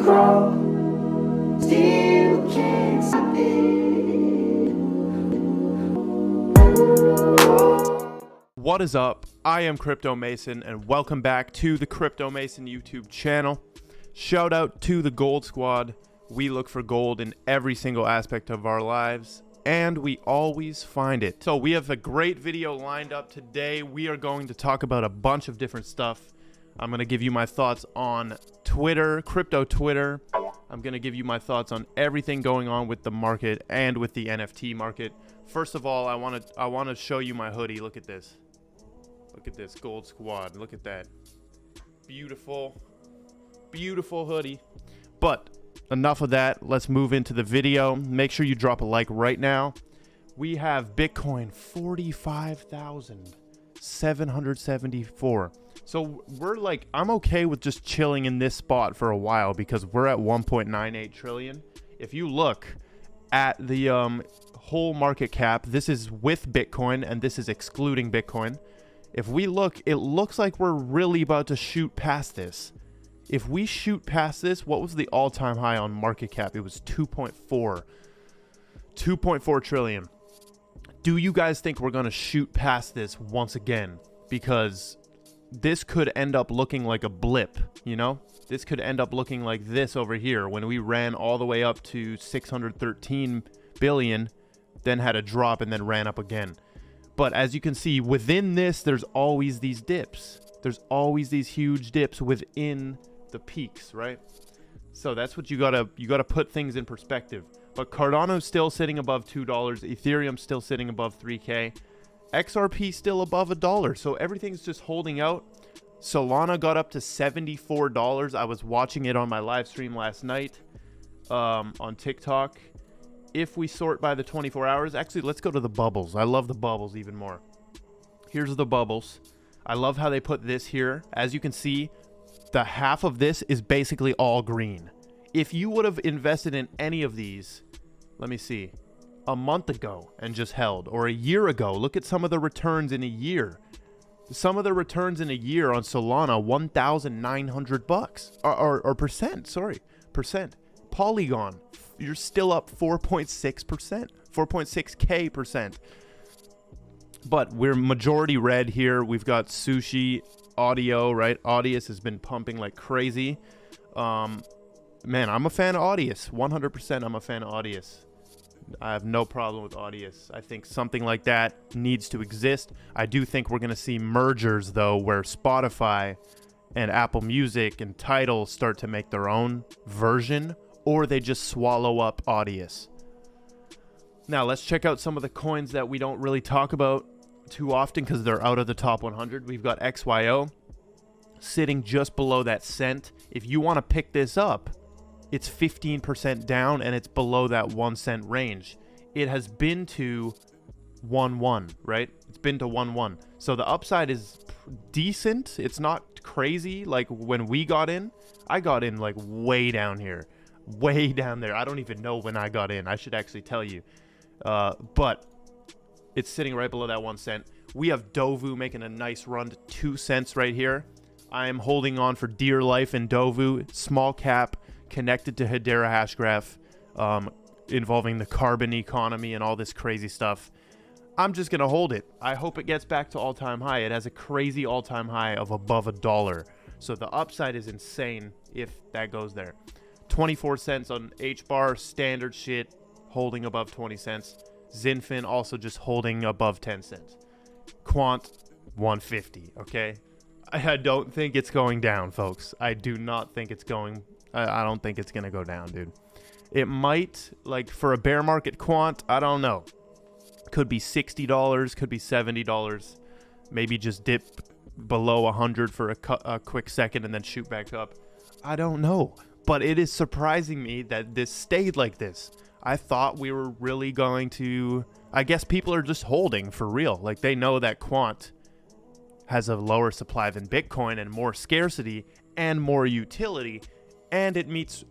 grow, still can't stop it. What is up? I am Crypto Mason and welcome back to the Crypto Mason YouTube channel. Shout out to the Gold Squad. We look for gold in every single aspect of our lives and we always find it. So we have a great video lined up today. We are going to talk about a bunch of different stuff. I'm going to give you my thoughts on Twitter, crypto Twitter. I'm going to give you my thoughts on everything going on with the market and with the NFT market. First of all, I want to show you my hoodie. Look at this. Look at this Gold Squad. Look at that. Beautiful, beautiful hoodie. But enough of that. Let's move into the video. Make sure you drop a like right now. We have Bitcoin 45,774. So we're like, I'm okay with just chilling in this spot for a while because we're at 1.98 trillion. If you look at the whole market cap, this is with Bitcoin and this is excluding Bitcoin. If we look, it looks like we're really about to shoot past this. If we shoot past this, what was the all-time high on market cap? It was 2.4 trillion. Do you guys think we're going to shoot past this once again? Because this could end up looking like a blip, you know? This could end up looking like this over here when we ran all the way up to 613 billion, then had a drop and then ran up again. But as you can see, within this, there's always these dips. There's always these huge dips within the peaks, right? So that's what you gotta put things in perspective. But Cardano's still sitting above $2. Ethereum's still sitting above 3K. XRP still above $1. So everything's just holding out. Solana got up to $74. I was watching it on my live stream last night on TikTok. If we sort by the 24 hours, actually, let's go to the bubbles. I love the bubbles even more. Here's the bubbles. I love how they put this here. As you can see, the half of this is basically all green. If you would have invested in any of these, let me see, a month ago and just held, or a year ago, look at some of the returns in a year. Some of the returns in a year on Solana, 1,900 bucks or percent, sorry, percent. Polygon, you're still up 4.6%, 4.6K percent. But we're majority red here. We've got Sushi, Audio, right? Audius has been pumping like crazy. Man, I'm a fan of Audius. 100% I'm a fan of Audius. I have no problem with Audius. I think something like that needs to exist. I do think we're going to see mergers, though, where Spotify and Apple Music and Tidal start to make their own version, or they just swallow up Audius. Now, let's check out some of the coins that we don't really talk about too often because they're out of the top 100. We've got XYO sitting just below that cent. If you want to pick this up, it's 15% down and it's below that 1 cent range. It has been to 1.1, right? It's been to 1.1. So the upside is decent. It's not crazy. Like when we got in, I got in like way down here, way down there. I don't even know when I got in. I should actually tell you. But it's sitting right below that 1 cent. We have Dovu making a nice run to 2 cents right here. I am holding on for dear life in Dovu. Small cap, connected to Hedera Hashgraph, involving the carbon economy and all this crazy stuff. I'm just going to hold it. I hope it gets back to all-time high. It has a crazy all-time high of above $1. So the upside is insane if that goes there. 24 cents on Hbar, standard shit, holding above 20 cents. Zinfin also just holding above 10 cents. Quant, 150, okay? I don't think it's going down, folks. I do not think it's going... I don't think it's going to go down, dude. It might, like, for a bear market quant, I don't know. Could be $60, could be $70. Maybe just dip below 100 for a quick second and then shoot back up. I don't know. But it is surprising me that this stayed like this. I thought we were really going to... I guess people are just holding for real. Like, they know that quant has a lower supply than Bitcoin and more scarcity and more utility. And it meets...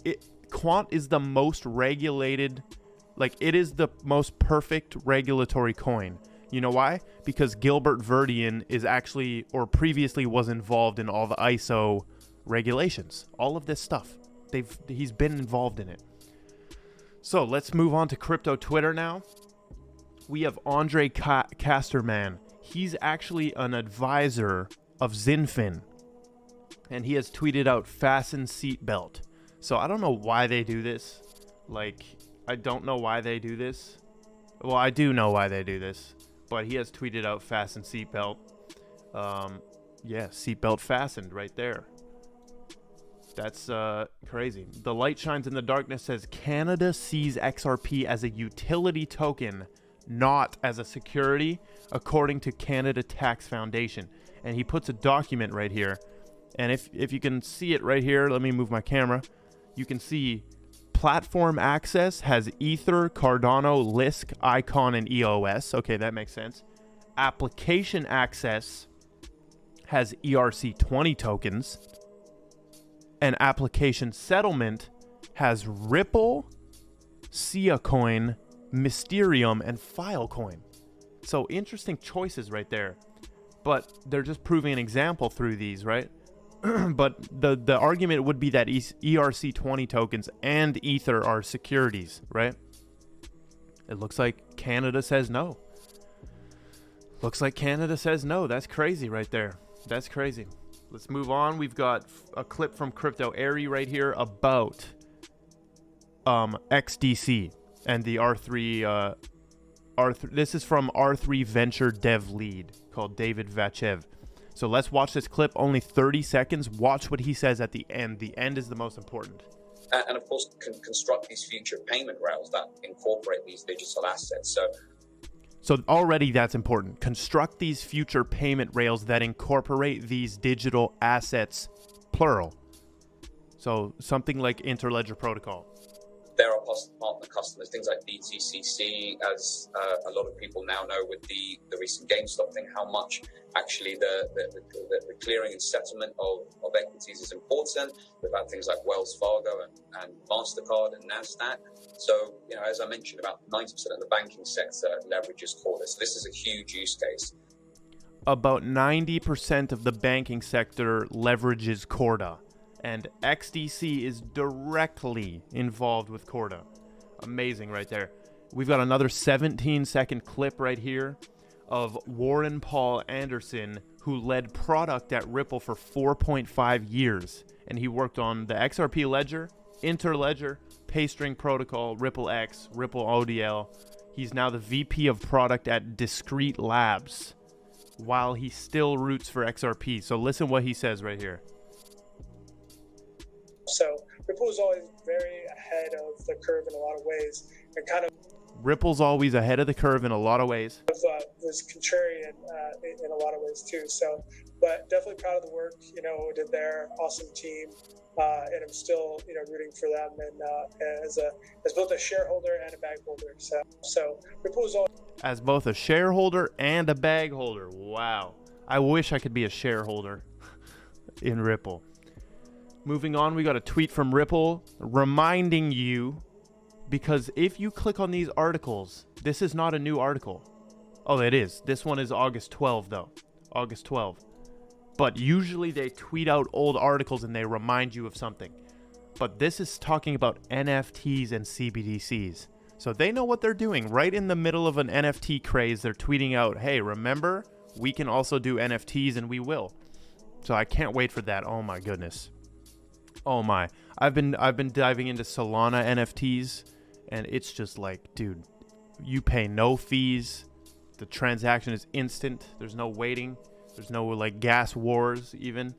Quant is the most regulated... Like, it is the most perfect regulatory coin. You know why? Because Gilbert Verdian is actually, or previously was involved in all the ISO regulations. All of this stuff. he's been involved in it. So let's move on to crypto Twitter now. We have Andre Casterman. He's actually an advisor of Zinfin, and he has tweeted out Fasten Seatbelt. So I don't know why they do this. Like, I don't know why they do this. Well, I do know why they do this, but he has tweeted out Fasten Seatbelt. Yeah, seatbelt fastened right there. That's crazy. The light shines in the darkness says Canada sees XRP as a utility token, not as a security, according to Canada Tax Foundation. And he puts a document right here. And if you can see it right here, let me move my camera. You can see platform access has Ether, Cardano, Lisk, Icon, and EOS. Okay, that makes sense. Application access has ERC20 tokens. And application settlement has Ripple, Siacoin, Mysterium, and Filecoin. So interesting choices right there. But they're just proving an example through these, right? But the argument would be that ERC20 tokens and Ether are securities, right? It looks like Canada says no. Looks like Canada says no. That's crazy right there. That's crazy. Let's move on. We've got a clip from Crypto Airy right here about XDC and the R3. This is from R3 Venture Dev Lead called David Vachev. So let's watch this clip. Only 30 seconds. Watch what he says at the end. The end is the most important. And of course, can construct these future payment rails that incorporate these digital assets. So already that's important. Construct these future payment rails that incorporate these digital assets, plural. So something like Interledger Protocol. There are partner customers, things like DTCC, as a lot of people now know with the recent GameStop thing, how much actually the clearing and settlement of equities is important. We've had things like Wells Fargo and MasterCard and NASDAQ. So, as I mentioned, about 90% of the banking sector leverages Corda. So this is a huge use case. About 90% of the banking sector leverages Corda. And XDC is directly involved with Corda. Amazing right there. We've got another 17-second clip right here of Warren Paul Anderson, who led product at Ripple for 4.5 years. And he worked on the XRP ledger, Interledger, Paystring Protocol, Ripple X, Ripple ODL. He's now the VP of product at Discrete Labs, while he still roots for XRP. So listen what he says right here. So Ripple is always very ahead of the curve in a lot of ways, and kind of Ripple's always ahead of the curve in a lot of ways. Was contrarian in a lot of ways too. So, but definitely proud of the work we did there. Awesome team, and I'm still rooting for them. And as both a shareholder and a bag holder. So Ripple is always as both a shareholder and a bag holder. Wow, I wish I could be a shareholder in Ripple. Moving on, we got a tweet from Ripple reminding you, because if you click on these articles, this is not a new article. Oh, it is. This one is August 12, though. August 12. But usually they tweet out old articles and they remind you of something. But this is talking about NFTs and CBDCs. So they know what they're doing. Right in the middle of an NFT craze, they're tweeting out, hey, remember, we can also do NFTs, and we will. So I can't wait for that. Oh, my goodness. Oh my, I've been diving into Solana NFTs, and it's just like, dude, you pay no fees. The transaction is instant. There's no waiting. There's no like gas wars even.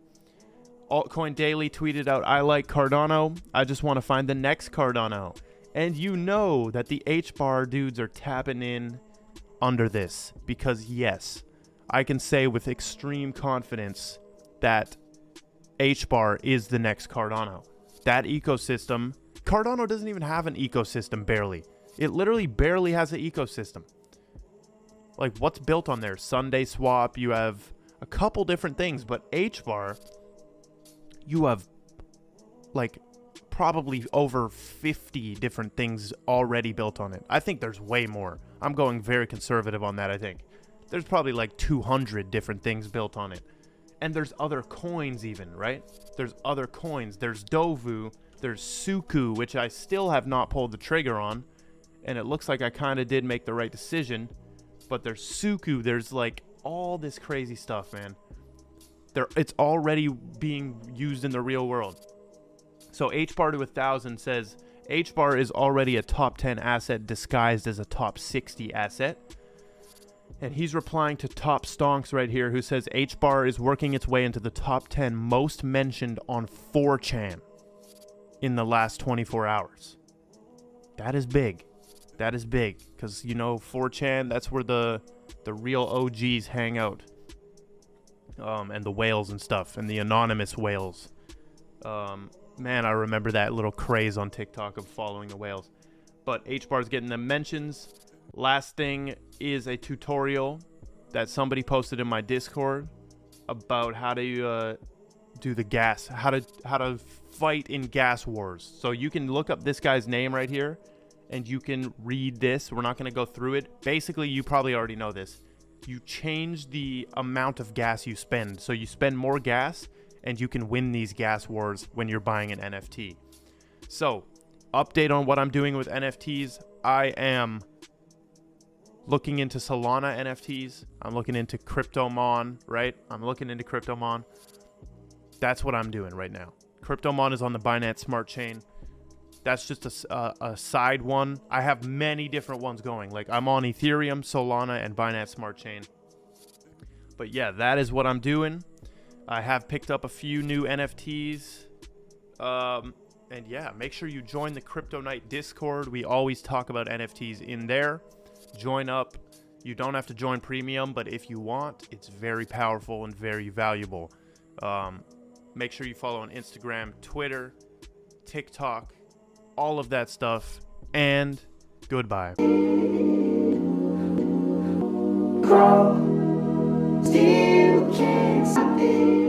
Altcoin Daily tweeted out, I like Cardano. I just want to find the next Cardano. And you know that the Hbar dudes are tapping in under this, because yes, I can say with extreme confidence that Hbar is the next Cardano. That ecosystem, Cardano doesn't even have an ecosystem, barely. It literally barely has an ecosystem. Like, what's built on there? Sunday Swap, you have a couple different things, but Hbar, you have like probably over 50 different things already built on it. I think there's way more. I'm going very conservative on that, I think. There's probably like 200 different things built on it. And there's other coins even, right? There's other coins. There's Dovu, there's Suku, which I still have not pulled the trigger on. And it looks like I kind of did make the right decision. But there's Suku, there's like all this crazy stuff, man. It's already being used in the real world. So Hbar to 1000 says, Hbar is already a top 10 asset disguised as a top 60 asset. And he's replying to Top Stonks right here, who says Hbar is working its way into the top 10 most mentioned on 4chan in the last 24 hours. That is big. That is big. Because, you know, 4chan, that's where the real OGs hang out. And the whales and stuff. And the anonymous whales. Man, I remember that little craze on TikTok of following the whales. But Hbar's getting the mentions. Last thing is a tutorial that somebody posted in my Discord about how to do the gas, how to fight in gas wars. So you can look up this guy's name right here, and you can read this. We're not going to go through it. Basically, you probably already know this. You change the amount of gas you spend. So you spend more gas, and you can win these gas wars when you're buying an NFT. So, update on what I'm doing with NFTs. I am looking into Solana NFTs. I'm looking into CryptoMon, right? I'm looking into CryptoMon. That's what I'm doing right now. CryptoMon is on the Binance Smart Chain. That's just a side one. I have many different ones going. Like, I'm on Ethereum, Solana, and Binance Smart Chain. But yeah, that is what I'm doing. I have picked up a few new NFTs. And yeah, make sure you join the Crypto Night Discord. We always talk about NFTs in there. Join up. You don't have to join premium, but if you want, it's very powerful and very valuable. Make sure you follow on Instagram, Twitter, TikTok, all of that stuff. And goodbye. Grow, still can't stop it.